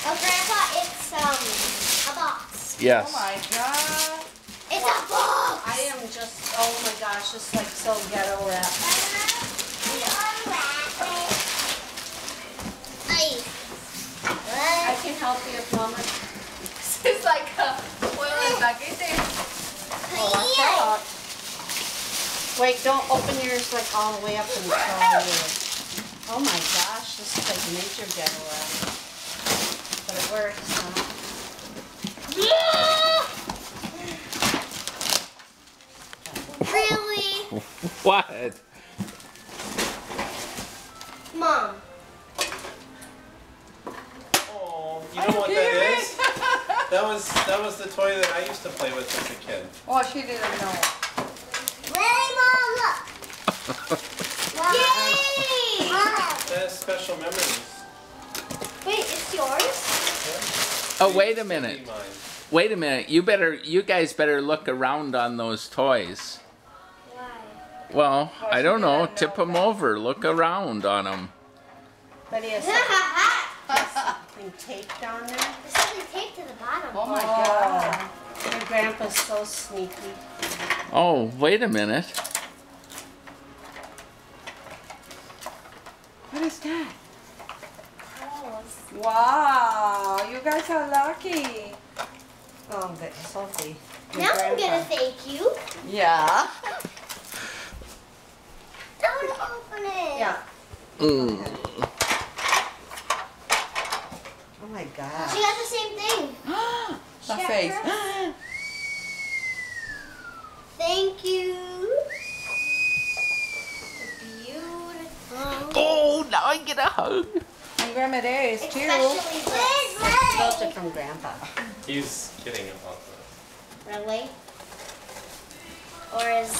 Oh, Grandpa, it's a box. Yes. Oh my god. It's a box. I am just, oh my gosh, just like so ghetto wrapped. I can help you if Mama. This is like a spoiler paquete. Oh, watch out. Wait, don't open yours like all the way up and show you. Oh my gosh, this is like major ghetto wrap. But it works, huh? Really? What? Mom. Oh, you know what that is? That was the toy that I used to play with as a kid. Oh, she didn't know. Really, Mom? Look. Yay! That has special memories. Wait, it's yours? Oh, wait a Used to be minute. mine. Wait a minute. You guys better look around on those toys. Why? Well, Oh, I don't she know. didn't Tip know them that. over. Look around on them. But he has something taped on there. There's something taped to the bottom. Oh my god. Your grandpa's so sneaky. Oh, wait a minute. What is that? Clothes. Wow, you guys are lucky. Oh, but Sophie. your Now I'm grandpa. gonna thank you. Yeah. I want to open it. Yeah. Mm. Oh my She god. got the same thing. The Check face. her. Thank you. Beautiful. Oh, now I get a hug. And Grandma there is too. Especially this. Those are from Grandpa. He's kidding about this. Really? Or is